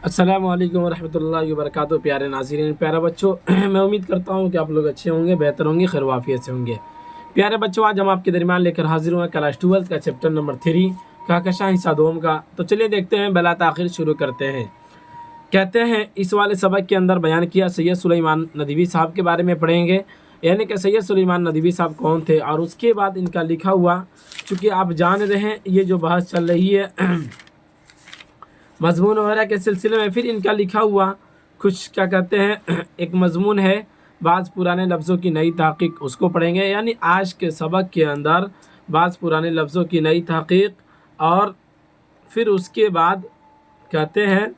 अस्सलाम वालेकुम रहमतुल्लाहि व बरकातहू। प्यारे नाज़रीन, प्यारे बच्चों, मैं उम्मीद करता हूँ कि आप लोग अच्छे होंगे, बेहतर होंगे, खैर वाफियत से होंगे। प्यारे बच्चों, आज हम आपके दरमियान लेकर हाजिर हुए क्लास 12 का चैप्टर नंबर 3 कहकशां हिस्सा दोम का। तो चलिए देखते हैं, बिला ताख़िर शुरू करते हैं। कहते हैं इस वाले सबक के अंदर बयान किया सैयद सुलेमान नदवी साहब के बारे में पढ़ेंगे, यानी कि सैयद सुलेमान नदवी साहब कौन थे, और उसके बाद इनका लिखा हुआ, चूँकि आप जान रहे हैं ये जो बहस चल रही है मजमून वगैरह के सिलसिले में, फिर इनका लिखा हुआ कुछ क्या कहते हैं एक मजमून है बाज़ पुराने लफ्ज़ों की नई तहक़ीक़, उसको पढ़ेंगे। यानी आज के सबक के अंदर बाज़ पुराने लफ्ज़ों की नई तहक़ीक़, और फिर उसके बाद कहते हैं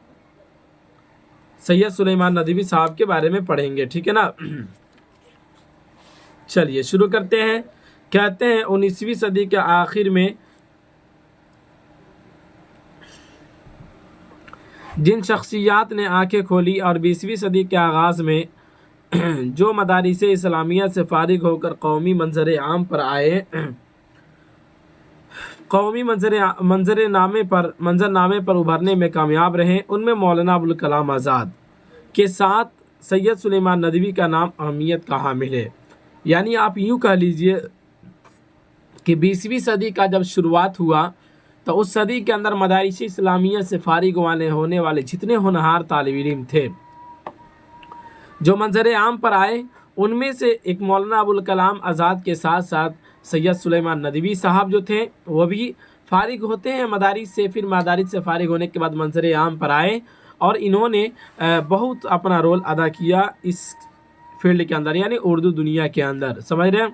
सैयद सुलेमान नदवी साहब के बारे में पढ़ेंगे, ठीक है ना। चलिए शुरू करते हैं। कहते हैं 19वीं सदी के आखिर में जिन शख्सियात ने आंखें खोली और 20वीं सदी के आगाज़ में जो मदारिस इस्लामिया से फारिग होकर कौमी मंजरनामे पर उभरने में कामयाब रहे, उनमें मौलाना अबुल कलाम आज़ाद के साथ सैयद सुलेमान नदवी का नाम अहमियत का हामिल है। यानी आप यूँ कह लीजिए कि 20वीं सदी का जब शुरुआत हुआ तो उस सदी के अंदर मदारिस इस्लामिया से फारिग होने वाले जितने होनहार तालिब इल्म थे जो मंजर आम पर आए, उनमें से एक मौलाना अबुल कलाम आज़ाद के साथ साथ सैयद सुलेमान नदवी साहब जो थे वो भी फारिग होते हैं मदारिस से। फिर मदारिस से फारिग होने के बाद मंजर आम पर आए और इन्होंने बहुत अपना रोल अदा किया इस फील्ड के अंदर, यानी उर्दू दुनिया के अंदर, समझ रहे हैं।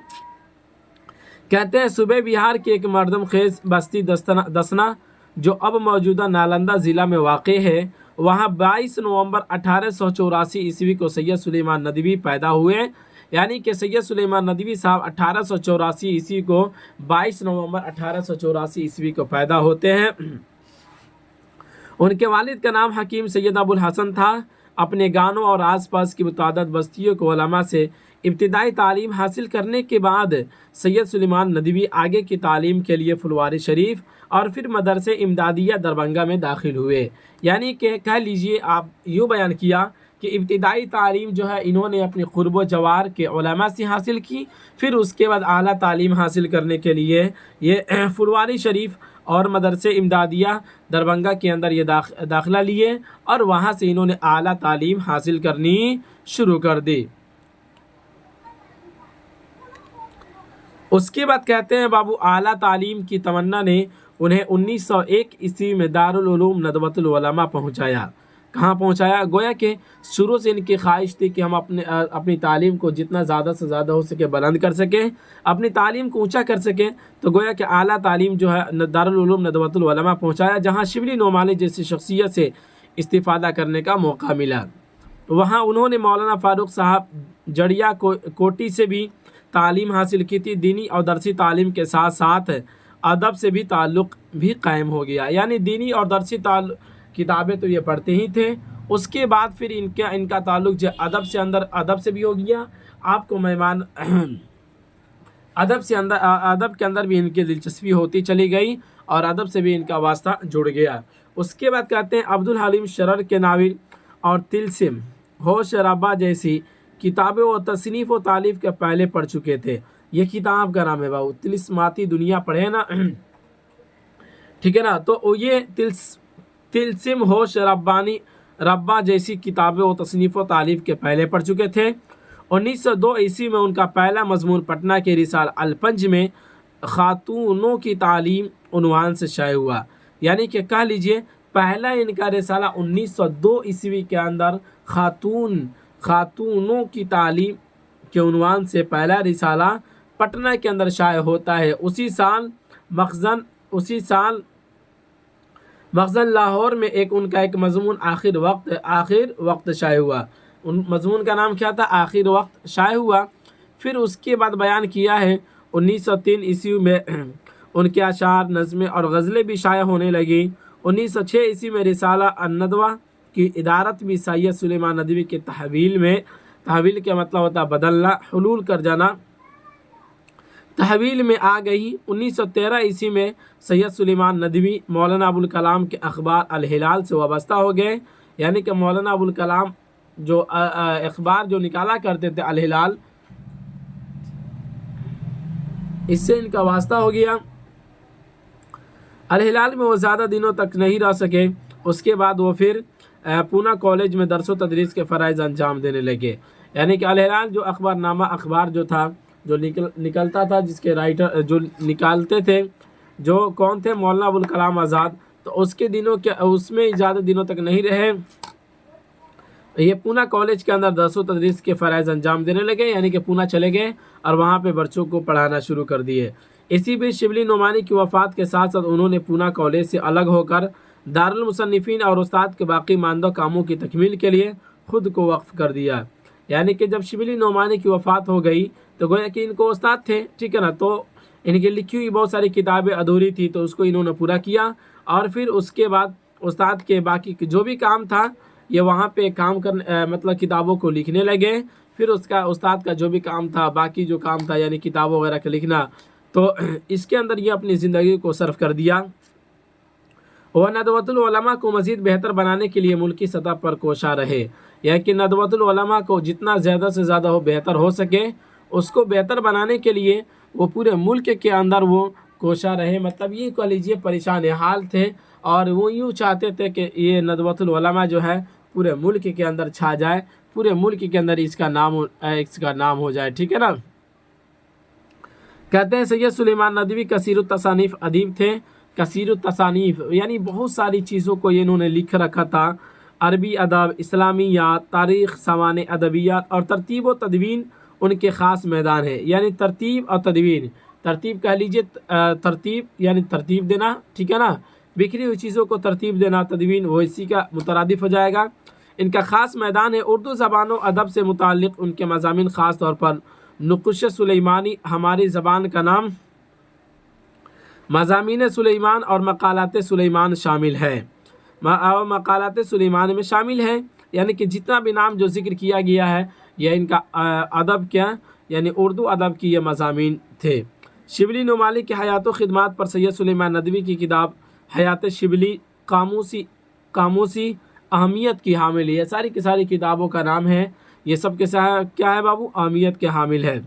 कहते हैं सूबे बिहार की एक मरदम खेज बस्ती दसना जो अब मौजूदा नालंदा ज़िला में वाक़ है, वहाँ 22 नवंबर 1884 ईस्वी को सैयद सुलेमान नदवी पैदा हुए। यानी कि सैयद सुलेमान नदवी साहब 1884 ईस्वी को 22 नवंबर 1884 ईस्वी को पैदा होते हैं। उनके वालिद का नाम हकीम सैयद अबुल हसन था। अपने गानों और आसपास की मुतअद्दिद बस्तियों को उलमा से इब्तिदाई तालीम हासिल करने के बाद सैयद सुलेमान नदवी आगे की तालीम के लिए फुलवारी शरीफ और फिर मदरसे इमदादिया दरभंगा में दाखिल हुए। यानी कि कह लीजिए आप यूँ बयान किया कि इब्तिदाई तालीम जो है इन्होंने अपने क़ुर्ब जवार के उलमा से हासिल की, फिर उसके बाद आला तालीम हासिल करने के लिए ये फुलवारी शरीफ और मदरसे इमदादिया दरभंगा के अंदर ये दाखिला लिए और वहाँ से इन्होंने आला तालीम हासिल करनी शुरू कर दी। उसके बाद कहते हैं बाबू आला तालीम की तमन्ना ने उन्हें 1901 ईस्वी में दारुल उलूम नदवतुल उलमा पहुँचाया। कहाँ पहुँचाया? गोया कि शुरू से इनकी ख्वाहिश थी कि हम अपनी तालीम को जितना ज़्यादा से ज़्यादा हो सके बुलंद कर सकें, अपनी तालीम को ऊंचा कर सकें। तो गोया कि आला तालीम जो है दारुल उलूम नदवतुल उलमा पहुँचाया, जहाँ शिबली नोमानी जैसी शख्सियत से इस्तिफ़ादा करने का मौका मिला। वहाँ उन्होंने मौलाना फ़ारूक साहब जड़िया कोटी से भी तालीम हासिल की थी। दीनी और दरसी तालीम के साथ साथ अदब से भी ताल्लुक़ भी कायम हो गया। यानी दीनी और दरसी किताबें तो ये पढ़ते ही थे, उसके बाद फिर इनका ताल्लुक़ जो अदब से भी हो गया। आपको मेहमान अदब के अंदर भी इनकी दिलचस्पी होती चली गई और अदब से भी इनका वास्ता जुड़ गया। उसके बाद कहते हैं अब्दुल हलीम शरर के नाविल और तिलसिम होश रब्बा जैसी किताबें व तसनीफ़ व तालीफ़ के पहले पढ़ चुके थे। ये किताब का नाम है बाबू तिलिस्माती दुनिया, पढ़े ना, ठीक है ना। तो ये तिलसिम होश रब्बा जैसी किताबें व तसनीफ़ व तालीफ़ के पहले पढ़ चुके थे। 1902 ईस्वी में उनका पहला मजमून पटना के रिसाल अलपंज में खातूनों की तालीम उन्वान से शाये हुआ। यानी कि कह लीजिए पहला इनका रिसाला 1902 ईस्वी के अंदर खातूनों की तालीम के उन्वान से पहला रिसाला पटना के अंदर शाये होता है। उसी साल मखज़न लाहौर में उनका एक मजमून आखिर वक्त शाये हुआ। उन मजमून का नाम क्या था? आखिर वक्त शाये हुआ। फिर उसके बाद बयान किया है 1903 ईस्वी में उनके अशार, नज़में और गज़लें भी शाये होने लगी। 1906 ईस्वी में रिसाला अन्नदवा की इदारत भी सैयद सुलेमान नदवी के तहवील का मतलब होता है बदलना, हुलूल कर जाना, तहवील में आ गई। 1913 ईस्वी में सैयद सुलेमान नदवी मौलाना अबुल कलाम के अखबार अल हिलाल से वाबस्ता हो गए। यानी कि मौलाना अबुल कलाम जो अखबार जो निकाला करते थे अल हिलाल, इससे इनका वास्ता हो गया। अल हिलाल में वो ज़्यादा दिनों तक नहीं रह सके, उसके बाद वो फिर पूना कॉलेज में दरस व तदरीस के फ़राइज़ अंजाम देने लगे। यानी कि अल हिलाल जो अखबारनामा अखबार जो था जो निकलता था, जिसके राइटर जो निकालते थे जो कौन थे, मौलाना अबुल कलाम आज़ाद, तो उसके दिनों के उसमें ज़्यादा दिनों तक नहीं रहे, ये पूना कॉलेज के अंदर दरस व तदरीस के फ़राइज़ अंजाम देने लगे। यानी कि पूना चले गए और वहाँ पे बच्चों को पढ़ाना शुरू कर दिए। इसी बीच शिबली नोमानी की वफ़ात के साथ साथ उन्होंने पूना कॉलेज से अलग होकर दारुल मुसन्निफ़ीन और उस्ताद के बाकी मानदा कामों की तकमील के लिए ख़ुद को वक्फ़ कर दिया। यानी कि जब शिबली नोमानी की वफ़ात हो गई तो गोया कि इनको उस्ताद थे, ठीक है ना, तो इनकी लिखी हुई बहुत सारी किताबें अधूरी थी, तो उसको इन्होंने पूरा किया। और फिर उसके बाद उस्ताद के बाकी जो भी काम था ये वहाँ पे काम कर मतलब किताबों को लिखने लगे। फिर उसका उस्ताद का जो भी काम था, बाकी जो काम था यानी किताबों वगैरह का लिखना, तो इसके अंदर ये अपनी ज़िंदगी को सर्फ कर दिया। वह नदवतुल उलमा को मज़ीद बेहतर बनाने के लिए मुल्की सतह पर कोशा रहे। यह कि नदवतुल उलमा को जितना ज़्यादा से ज़्यादा हो बेहतर हो सके, उसको बेहतर बनाने के लिए वो पूरे मुल्क के अंदर वो कोशा रहे। मतलब ये कह लीजिए परेशान हाल थे और वो यूँ चाहते थे कि ये नदवतुल उलमा जो है पूरे मुल्क के अंदर छा जाए, पूरे मुल्क के अंदर इसका नाम हो जाए, ठीक है ना। कहते हैं सैयद सुलेमान नदवी कसीरुत तसानीफ अदीब थे। कसीरुत तसानीफ यानी बहुत सारी चीज़ों को ये इन्होंने लिख रखा था। अरबी अदब, इस्लामियात, तारीख़, सामान अदबियात और तरतीब व तदवीन उनके ख़ास मैदान है। यानी तरतीब और तदवीन, तरतीब कह लीजिए तरतीब यानी तरतीब देना, ठीक है ना, बिखरी हुई चीज़ों को तरतीब देना, तदवीन वो इसी का मुतरादिफ हो जाएगा। इनका ख़ास मैदान है। उर्दू ज़बान व अदब से मुताल्लिक़ उनके मज़ामीन ख़ास तौर पर नुक़ुश सुलेमानी, हमारी ज़बान का नाम, मज़ामीन सुलेमान और मक़ालात सुलेमान शामिल है। मक़ालात सुलेमान में शामिल है। यानी कि जितना भी नाम जो ज़िक्र किया गया है यह इनका अदब क्या यानी उर्दू अदब की ये मज़ामीन थे। शिबली नुमानी की हयात व ख़िदमात पर सैयद सुलेमान नदवी की किताब हयात शिबली कामूसी अहमियत की हामिल है। ये सारी की सारी किताबों का नाम है, ये सब के क्या है बाबू, अहमियत के हामिल है।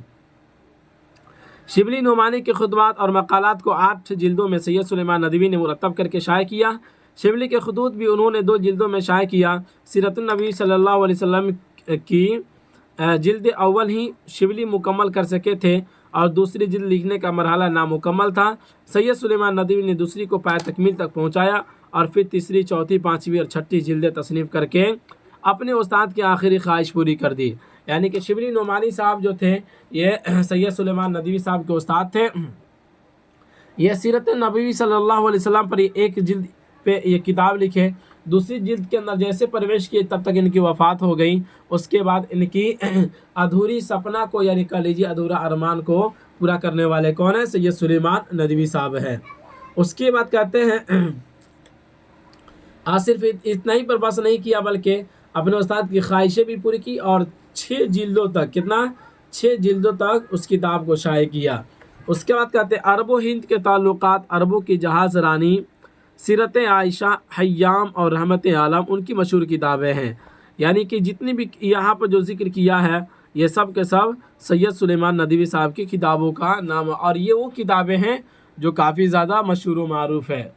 शिबली नुमानी के खुतबात और मकालात को 8 जिल्दों में सैयद सुलेमान नदवी ने मुरतब करके शाये किया। शिबली के खुतूत भी उन्होंने 2 जिल्दों में शाये किया। सीरतुन नबी सल्लल्लाहु अलैहि वसल्लम की जिल्द अव्वल ही शिबली मुकम्मल कर सके थे और दूसरी जिल्द लिखने का मरहला नामुकम्मल था। सैयद सुलेमान नदवी ने दूसरी को पाए तकमील तक पहुँचाया और फिर तीसरी, चौथी, पाँचवीं और छठी जिल्दें तसनीफ़ करके अपने उस्ताद की आखिरी ख्वाहिश पूरी कर दी। यानी कि शिबली नुमानी साहब जो थे ये सैयद सुलेमान नदवी साहब के उस्ताद थे। ये सीरत नबी सल्लल्लाहु अलैहि वसल्लम पर एक जिल्द पे ये किताब लिखे। दूसरी जिल्द के अंदर जैसे प्रवेश किए तब तक इनकी वफ़ात हो गई। उसके बाद इनकी अधूरी सपना को यानी कह लीजिए अधूरा अरमान को पूरा करने वाले कौन है, सैयद सुलेमान नदवी साहब है। उसके बाद कहते हैं सिर्फ इतना ही पर बस नहीं किया बल्कि अपने उस्ताद की ख्वाहिशें भी पूरी की और 6 जिल्दों तक, कितना 6 जिल्दों तक उस किताब को शाये किया। उसके बाद कहते हैं अरब व हिंद के ताल्लुकात, अरबों की जहाज़ रानी, सीरत आयशा, हय्याम और रहमत आलम उनकी मशहूर किताबें हैं। यानी कि जितनी भी यहाँ पर जो जिक्र किया है ये सब के सब सैयद सुलेमान नदवी साहब की किताबों का नाम, और ये वो किताबें हैं जो काफ़ी ज़्यादा मशहूर व मारूफ़ है।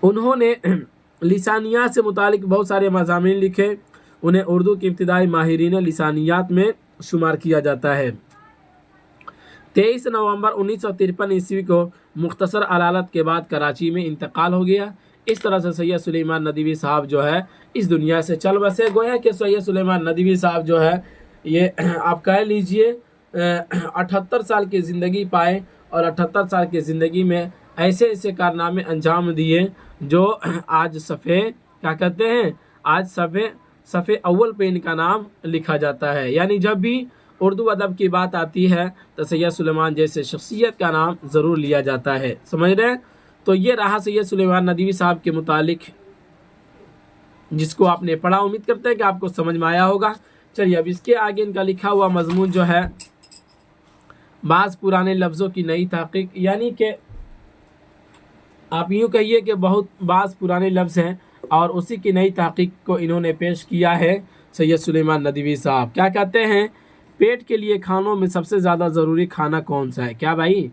उन्होंने लिसानियात से मुतालिक बहुत सारे मज़ामीन लिखे। उन्हें उर्दू की इब्तिदाई माहिरीन लिसानियात में शुमार किया जाता है। 23 नवंबर 1953 ईस्वी को मुख्तसर अलालत के बाद कराची में इंतकाल हो गया। इस तरह से सैयद सुलेमान नदवी साहब जो है इस दुनिया से चल बसे। गोया कि सैयद सुलेमान नदवी साहब जो है ये आप कह लीजिए 78 साल की ज़िंदगी पाए और 78 साल की ज़िंदगी में ऐसे ऐसे कारनामे अंजाम दिए जो आज सफ़े क्या कहते हैं, आज सफ़े अव्वल पे इनका नाम लिखा जाता है। यानी जब भी उर्दू अदब की बात आती है तो सैयद सुलेमान जैसे शख्सियत का नाम ज़रूर लिया जाता है, समझ रहे हैं। तो ये रहा सैयद सुलेमान नदवी साहब के मुतालिक जिसको आपने पढ़ा। उम्मीद करते हैं कि आपको समझ में आया होगा। चलिए अब इसके आगे इनका लिखा हुआ मजमून जो है बाज़ पुराने लफ्ज़ों की नई तहक़ीक़, यानी कि آپ یوں کہیے کہ بہت بعض پرانے لفظ ہیں اور اسی کی نئی تحقیق کو انہوں نے پیش کیا ہے سید سلیمان ندوی صاحب۔ کیا کہتے ہیں؟ پیٹ کے لیے کھانوں میں سب سے زیادہ ضروری کھانا کون سا ہے؟ کیا بھائی؟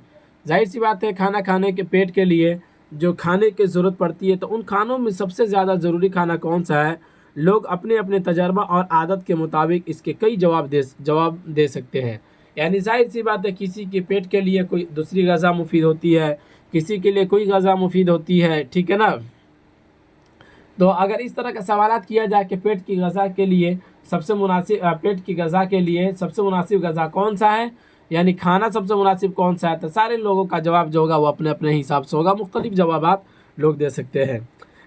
ظاہر سی بات ہے، کھانا کھانے کے پیٹ کے لیے جو کھانے کی ضرورت پڑتی ہے تو ان کھانوں میں سب سے زیادہ ضروری کھانا کون سا ہے؟ لوگ اپنے اپنے تجربہ اور عادت کے مطابق اس کے کئی جواب دے سکتے ہیں۔ یعنی ظاہر سی بات ہے، کسی کے پیٹ کے لیے کوئی دوسری غذا مفید ہوتی ہے، کسی کے لیے کوئی غذا مفید ہوتی ہے، ٹھیک ہے نا؟ تو اگر اس طرح کا سوالات کیا جائے کہ پیٹ کی غذا کے لیے سب سے مناسب پیٹ کی غذا کے لیے سب سے مناسب غذا کون سا ہے، یعنی کھانا سب سے مناسب کون سا ہے، تو سارے لوگوں کا جواب جو ہوگا وہ اپنے اپنے حساب سے ہوگا، مختلف جوابات لوگ دے سکتے ہیں۔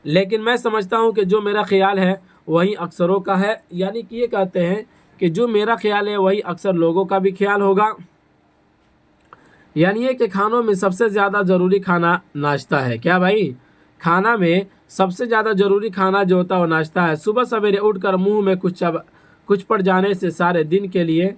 لیکن میں سمجھتا ہوں کہ جو میرا خیال ہے وہی اکثروں کا ہے، یعنی کہ یہ کہتے ہیں کہ جو میرا خیال ہے وہی اکثر لوگوں کا بھی خیال ہوگا، یعنی یہ کہ کھانوں میں سب سے زیادہ ضروری کھانا ناشتہ ہے۔ کیا بھائی؟ کھانا میں سب سے زیادہ ضروری کھانا جو ہوتا ہے وہ ناشتہ ہے۔ صبح سویرے اٹھ کر منہ میں کچھ پڑ جانے سے سارے دن کے لیے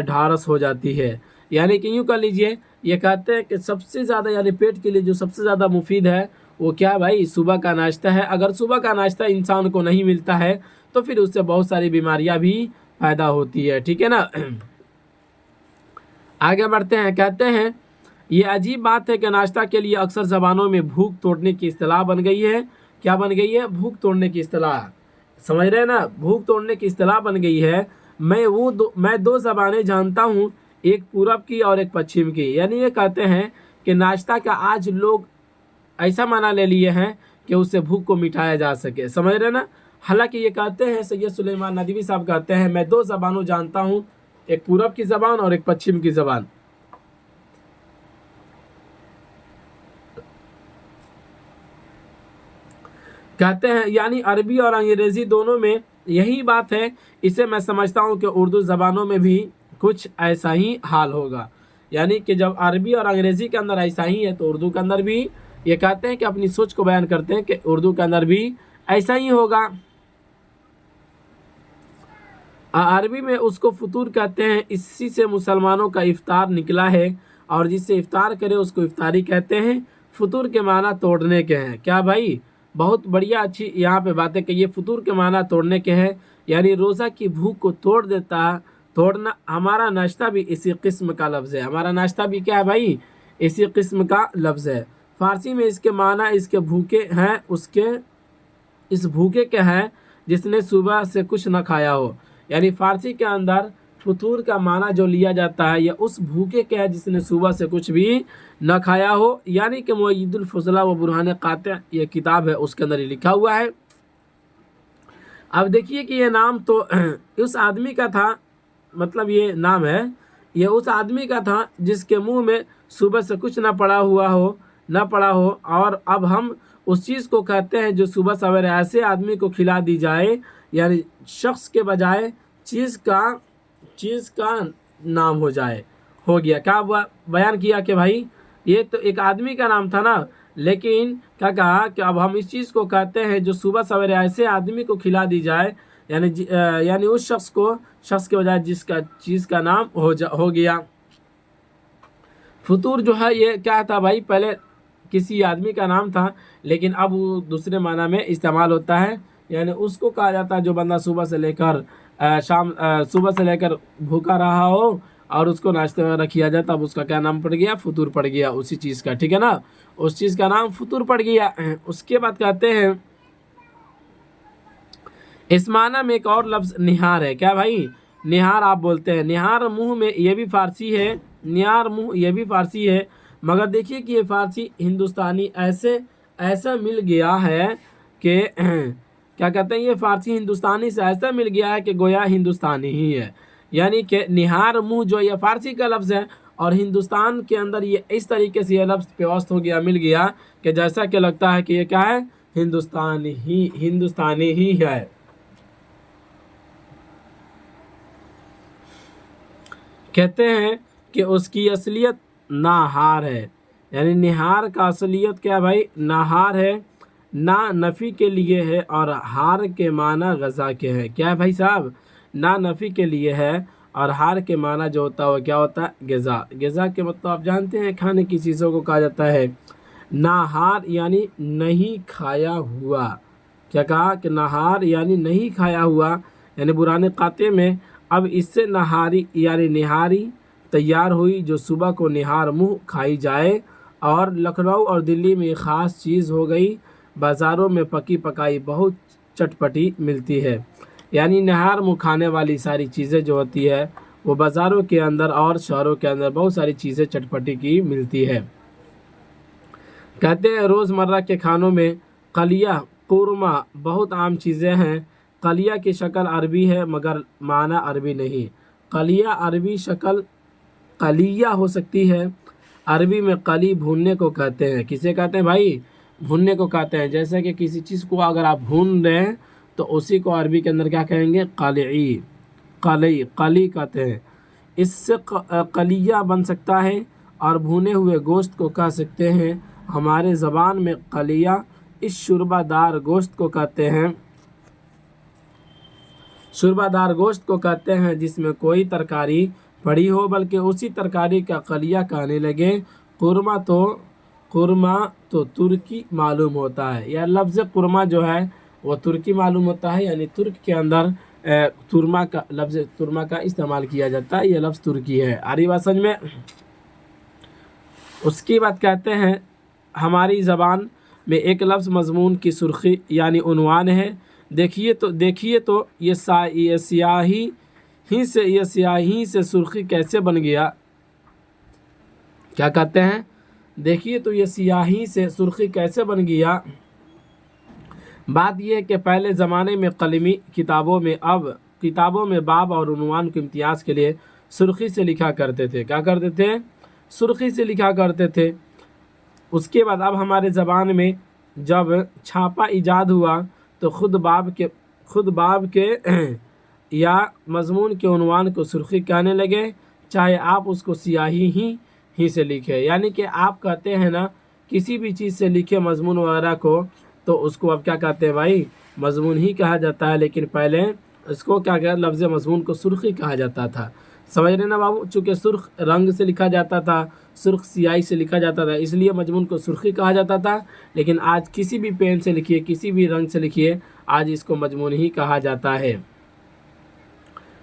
ڈھارس ہو جاتی ہے، یعنی کہ یوں کر لیجئے، یہ کہتے ہیں کہ سب سے زیادہ یعنی پیٹ کے لیے جو سب سے زیادہ مفید ہے وہ کیا بھائی؟ صبح کا ناشتہ ہے۔ اگر صبح کا ناشتہ انسان کو نہیں ملتا ہے تو پھر اس سے بہت ساری بیماریاں بھی پیدا ہوتی ہے، ٹھیک ہے نا؟ آگے بڑھتے ہیں، کہتے ہیں یہ عجیب بات ہے کہ ناشتہ کے لیے اکثر زبانوں میں بھوک توڑنے کی اصطلاح بن گئی ہے۔ کیا بن گئی ہے؟ بھوک توڑنے کی اصطلاح، سمجھ رہے ہیں نا؟ بھوک توڑنے کی اصطلاح بن گئی ہے۔ میں دو زبانیں جانتا ہوں، ایک پورب کی اور ایک پچھم کی، یعنی یہ کہتے ہیں کہ ناشتہ کا آج لوگ ایسا معنی لے لیے ہیں کہ اس سے بھوک کو مٹایا جا سکے، سمجھ رہے نا؟ حالانکہ یہ کہتے ہیں سید سلیمان ندوی صاحب کہتے ہیں میں دو زبانوں جانتا ہوں، ایک پورب کی زبان اور ایک پچھم کی زبان۔ کہتے ہیں یعنی عربی اور انگریزی دونوں میں یہی بات ہے، اسے میں سمجھتا ہوں کہ اردو زبانوں میں بھی کچھ ایسا ہی حال ہوگا، یعنی کہ جب عربی اور انگریزی کے اندر ایسا ہی ہے تو اردو کے اندر بھی یہ کہتے ہیں کہ اپنی سوچ کو بیان کرتے ہیں کہ اردو کے اندر بھی ایسا ہی ہوگا۔ عربی میں اس کو فطور کہتے ہیں، اسی سے مسلمانوں کا افطار نکلا ہے، اور جس سے افطار کرے اس کو افطاری کہتے ہیں۔ فطور کے معنی توڑنے کے ہیں۔ کیا بھائی؟ بہت بڑھیا اچھی یہاں پہ بات ہے کہ یہ فطور کے معنی توڑنے کے ہیں، یعنی روزہ کی بھوک کو توڑ دیتا ہے۔ توڑنا ہمارا ناشتہ بھی اسی قسم کا لفظ ہے، ہمارا ناشتہ بھی کیا ہے بھائی؟ اسی قسم کا لفظ ہے۔ فارسی میں اس کے معنی اس کے بھوکے ہیں، اس بھوکے کے ہیں جس نے صبح سے کچھ نہ کھایا ہو، یعنی فارسی کے اندر فطور کا معنی جو لیا جاتا ہے یہ اس بھوکے کے ہے جس نے صبح سے کچھ بھی نہ کھایا ہو، یعنی کہ مؤید الفضلہ و برہان قاطع یہ کتاب ہے، اس کے اندر یہ لکھا ہوا ہے۔ اب دیکھیے کہ یہ نام تو اس آدمی کا تھا، مطلب یہ نام ہے یہ اس آدمی کا تھا جس کے منہ میں صبح سے کچھ نہ پڑا ہو، اور اب ہم اس چیز کو کہتے ہیں جو صبح سویرے ایسے آدمی کو کھلا دی جائے، یعنی شخص کے بجائے چیز کا نام ہو گیا۔ کیا بیان کیا کہ بھائی یہ تو ایک آدمی کا نام تھا نا، لیکن کیا کہا کہ اب ہم اس چیز کو کہتے ہیں جو صبح سویرے ایسے آدمی کو کھلا دی جائے، یعنی اس شخص کے بجائے جس کا چیز کا نام ہو گیا۔ فطور جو ہے یہ کیا تھا بھائی؟ پہلے کسی آدمی کا نام تھا، لیکن اب وہ دوسرے معنی میں استعمال ہوتا ہے، یعنی اس کو کہا جاتا ہے جو بندہ صبح سے لے کر بھوکا رہا ہو اور اس کو ناشتے وغیرہ کیا جاتا، اب اس کا کیا نام پڑ گیا؟ فطور پڑ گیا اسی چیز کا، ٹھیک ہے نا؟ اس چیز کا نام فطور پڑ گیا۔ اس کے بعد کہتے ہیں اس معنی میں ایک اور لفظ نہار ہے۔ کیا بھائی؟ نہار آپ بولتے ہیں، نہار منہ میں یہ بھی فارسی ہے، نہار منہ یہ بھی فارسی ہے، مگر دیکھیے کہ یہ فارسی ہندوستانی ایسا مل گیا ہے کہ کیا کہتے ہیں، یہ فارسی ہندوستانی سے ایسا مل گیا ہے کہ گویا ہندوستانی ہی ہے، یعنی کہ نہار منہ جو یہ فارسی کا لفظ ہے اور ہندوستان کے اندر یہ اس طریقے سے یہ لفظ پیوست ہو گیا، مل گیا کہ جیسا کہ لگتا ہے کہ یہ کیا ہے؟ ہندوستانی ہی ہے۔ کہتے ہیں کہ اس کی اصلیت ناہار ہے، یعنی نہار کا اصلیت کیا بھائی؟ ناہار ہے، نا نفی کے لیے ہے اور ہار کے معنی غذا کے ہے۔ کیا ہے بھائی صاحب؟ نا نفی کے لیے ہے اور ہار کے معنی جو ہوتا ہے وہ کیا ہوتا ہے؟ غذا۔ غذا کے مطلب آپ جانتے ہیں کھانے کی چیزوں کو کہا جاتا ہے۔ نہار یعنی نہیں کھایا ہوا، کیا کہا کہ نہار یعنی نہیں کھایا ہوا، یعنی برہان قاطع میں اب اس سے نہاری یعنی نہاری تیار ہوئی جو صبح کو نہار منہ کھائی جائے، اور لکھنؤ اور دلی میں خاص چیز ہو گئی، بازاروں میں پکی پکائی بہت چٹپٹی ملتی ہے۔ یعنی نہار منہ کھانے والی ساری چیزیں جو ہوتی ہے وہ بازاروں کے اندر اور شہروں کے اندر بہت ساری چیزیں چٹپٹی کی ملتی ہے۔ کہتے ہیں روزمرہ کے کھانوں میں قلیہ، قورمہ بہت عام چیزیں ہیں۔ قلیہ کی شکل عربی ہے مگر معنی عربی نہیں۔ قلیہ عربی شکل قلیہ ہو سکتی ہے، عربی میں قلی بھوننے کو کہتے ہیں۔ کسے کہتے ہیں بھائی؟ بھوننے کو کہتے ہیں۔ جیسے کہ کسی چیز کو اگر آپ بھون رہے ہیں تو اسی کو عربی کے اندر کیا کہیں گے؟ قلعی، قلی کہتے ہیں۔ اس سے قلیہ بن سکتا ہے اور بھونے ہوئے گوشت کو کہہ سکتے ہیں۔ ہمارے زبان میں قلیہ اس شوربہ دار گوشت کو کہتے ہیں، شوربہ دار گوشت کو کہتے ہیں جس میں کوئی ترکاری پڑی ہو، بلکہ اسی ترکاری کا قلیہ کہنے لگے۔ قورمہ تو ترکی معلوم ہوتا ہے، یا لفظ قورمہ جو ہے وہ ترکی معلوم ہوتا ہے، یعنی ترک کے اندر لفظ ترما کا استعمال کیا جاتا ہے، یہ لفظ ترکی ہے۔ آ رہی بات سمجھ میں؟ اس کی بات کہتے ہیں ہماری زبان میں ایک لفظ مضمون کی سرخی یعنی عنوان ہے۔ دیکھیے تو یہ سیاہی سے سرخی کیسے بن گیا؟ کیا کہتے ہیں؟ دیکھیے تو یہ سیاہی سے سرخی کیسے بن گیا؟ بات یہ ہے کہ پہلے زمانے میں قلمی کتابوں میں باب اور عنوان کے امتیاز کے لیے سرخی سے لکھا کرتے تھے۔ کیا کرتے تھے؟ سرخی سے لکھا کرتے تھے۔ اس کے بعد اب ہمارے زبان میں جب چھاپا ایجاد ہوا تو خود باب کے یا مضمون کے عنوان کو سرخی کہنے لگے، چاہے آپ اس کو سیاہی ہی سے لکھیں۔ یعنی کہ آپ کہتے ہیں نا کسی بھی چیز سے لکھے مضمون وغیرہ کو تو اس کو اب کیا کہتے ہیں بھائی؟ مضمون ہی کہا جاتا ہے، لیکن پہلے اس کو کیا کہا؟ لفظ مضمون کو سرخی کہا جاتا تھا۔ سمجھ رہے نا بابو؟ چونکہ سرخ رنگ سے لکھا جاتا تھا، سرخ سیاہی سے لکھا جاتا تھا، اس لیے مضمون کو سرخی کہا جاتا تھا، لیکن آج کسی بھی پین سے لکھیے، کسی بھی رنگ سے لکھیے، آج اس کو مضمون ہی کہا جاتا ہے۔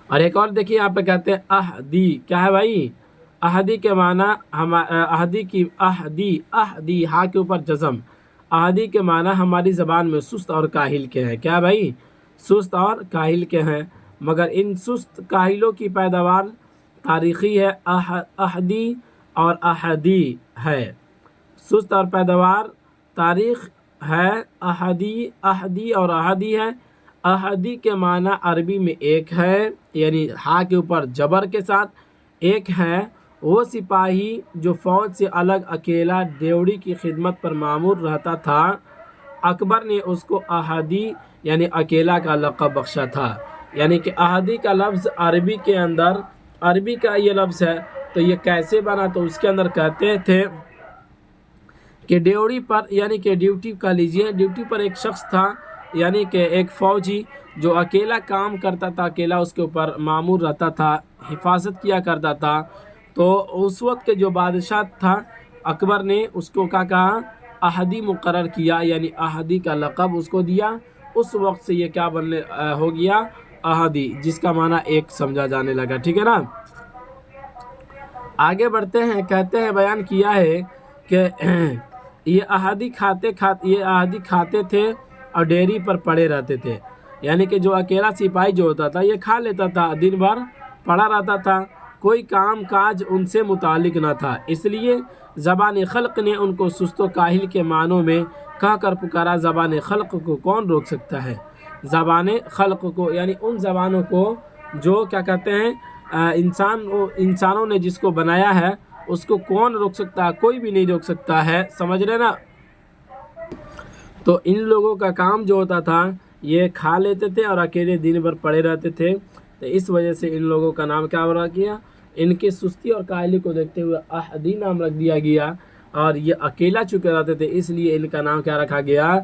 اور ایک اور دیکھیے یہاں پہ کہتے ہیں اہدی۔ کیا ہے بھائی؟ اہدی کے معنی اہدی ہاں کے اوپر جزم، اہدی کے معنی ہماری زبان میں سست اور کاہل کے ہیں۔ کیا بھائی؟ سست اور کاہل کے ہیں، مگر ان سست کاہلوں کی پیداوار تاریخی ہے، اہدی اور احدی ہے۔ سست اور پیداوار تاریخ ہے، احدی اور احدی ہے۔ احدی کے معنی عربی میں ایک ہے، یعنی ہاں کے اوپر جبر کے ساتھ ایک ہے۔ وہ سپاہی جو فوج سے الگ اکیلا ڈیوڑی کی خدمت پر مامور رہتا تھا، اکبر نے اس کو احدی یعنی اکیلا کا لقب بخشا تھا۔ یعنی کہ احدی کا لفظ عربی کے اندر، عربی کا یہ لفظ ہے تو یہ کیسے بنا؟ تو اس کے اندر کہتے تھے کہ ڈیوڑی پر، یعنی کہ ڈیوٹی کا لیجئے، ڈیوٹی پر ایک شخص تھا، یعنی کہ ایک فوجی جو اکیلا کام کرتا تھا، اکیلا اس کے اوپر مامور رہتا تھا، حفاظت کیا کرتا تھا۔ تو اس وقت کے جو بادشاہ تھا اکبر نے اس کو کیا کہا؟ احدی مقرر کیا، یعنی احدی کا لقب اس کو دیا۔ اس وقت سے یہ کیا بننے ہو گیا؟ احدی، جس کا معنی ایک سمجھا جانے لگا۔ ٹھیک ہے نا؟ آگے بڑھتے ہیں، کہتے ہیں بیان کیا ہے کہ یہ احدی کھاتے تھے اور ڈیری پر پڑے رہتے تھے۔ یعنی کہ جو اکیلا سپاہی جو ہوتا تھا یہ کھا لیتا تھا، دن بھر پڑا رہتا تھا، کوئی کام کاج ان سے متعلق نہ تھا، اس لیے زبان خلق نے ان کو سست و کاہل کے معنوں میں کہہ کر پکارا۔ زبان خلق کو کون روک سکتا ہے؟ زبان خلق کو یعنی ان زبانوں کو جو کیا کہتے ہیں انسانوں نے جس کو بنایا ہے اس کو کون روک سکتا ہے؟ کوئی بھی نہیں روک سکتا ہے۔ سمجھ رہے نا؟ تو ان لوگوں کا کام جو ہوتا تھا یہ کھا لیتے تھے اور اکیلے دن بھر پڑے رہتے تھے، تو اس وجہ سے ان لوگوں کا نام کیا رکھا گیا؟ ان کی سستی اور کاہلی کو دیکھتے ہوئے احدی نام رکھ دیا گیا، اور یہ اکیلا چکے رہتے تھے اس لیے ان کا نام کیا رکھا گیا؟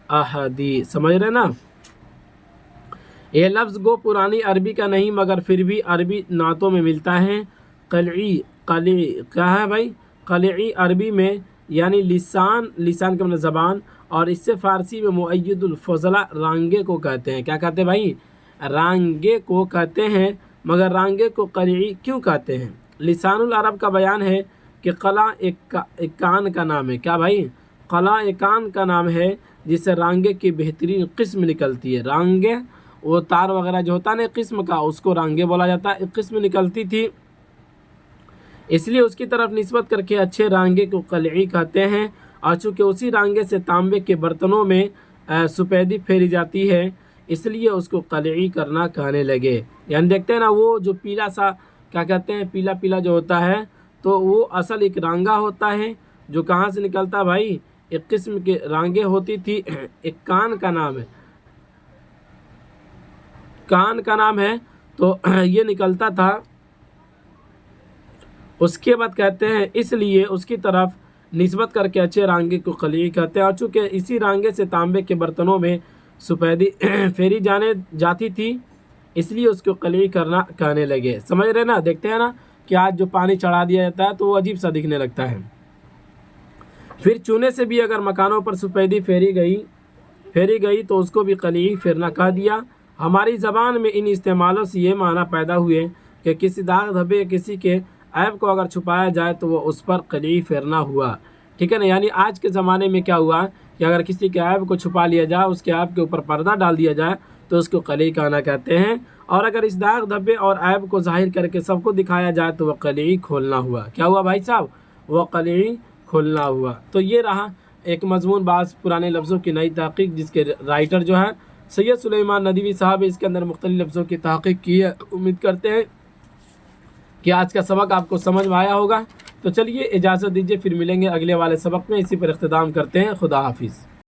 احدی۔ سمجھ رہے نا؟ یہ لفظ گو پرانی عربی کا نہیں مگر پھر بھی عربی نعتوں میں ملتا ہے۔ قلعی کیا ہے بھائی؟ قلعی عربی میں यानी लिसान, लिसान का मतलब ज़बान, और इससे फ़ारसी में मुअय्यदुल फ़ज़ला रांगे को कहते हैं। क्या कहते हैं भाई? रांगे को कहते हैं। मगर रांगे को क़रीई क्यों कहते हैं? लिसानुल अरब का बयान है कि क़ला एक कान का नाम है। क्या भाई? क़ला एक कान का नाम है जिससे रांगे की बेहतरीन किस्म निकलती है। रांगे वो तार वगैरह जो होता है ना किस्म का, उसको रांगे बोला जाता है। एक किस्म निकलती थी, इसलिए उसकी तरफ निस्बत करके अच्छे रांगे को क़लई कहते हैं। और चूँकि उसी रांगे से तांबे के बर्तनों में सफ़ेदी फेरी जाती है, इसलिए उसको क़लई करना कहने लगे। यानी देखते हैं ना, वो जो पीला सा क्या कहते हैं, पीला पीला जो होता है, तो वो असल एक रांगा होता है जो कहाँ से निकलता है भाई? एक किस्म के रांगे होती थी, एक कान का नाम है, कान का नाम है, तो ये निकलता था। उसके बाद कहते हैं इसलिए उसकी तरफ निस्बत करके अच्छे रांगे को क़लई कहते हैं। और चूँकि इसी रांगे से तांबे के बर्तनों में सफ़ेदी फेरी जाती थी, इसलिए उसको क़लई करना कहने लगे। समझ रहे ना? देखते हैं ना कि आज जो पानी चढ़ा दिया जाता है तो वो अजीब सा दिखने लगता है। फिर चूने से भी अगर मकानों पर सफ़ेदी फेरी गई तो उसको भी क़लई फेरना कह दिया। हमारी ज़बान में इन इस्तेमालों से ये माना पैदा हुए कि किसी दाग धब्बे, किसी के ऐब को अगर छुपाया जाए तो वो उस पर क़लई फेरना हुआ। ठीक है ना? यानी आज के ज़माने में क्या हुआ कि अगर किसी के ऐब को छुपा लिया जाए, उसके ऐब के ऊपर पर्दा डाल दिया जाए, तो उसको क़लई कहना कहते हैं। और अगर इस दाग धब्बे और ऐब को ज़ाहिर करके सबको दिखाया जाए तो वह क़लई खोलना हुआ। क्या हुआ भाई साहब? वह क़लई खोलना हुआ। तो ये रहा एक मज़मून बाज़ पुराने लफ्ज़ों की नई तहक़ीक़, जिसके राइटर जो है सैयद सुलेमान नदवी साहब, इसके अंदर मुख्तलिफ़ लफ्ज़ों की तहक़ीक़ की है। उम्मीद करते हैं कि आज का सबक आपको समझ में आया होगा। तो चलिए इजाज़त दीजिए, फिर मिलेंगे अगले वाले सबक में। इसी पर इख्तिताम करते हैं। खुदा हाफिज़।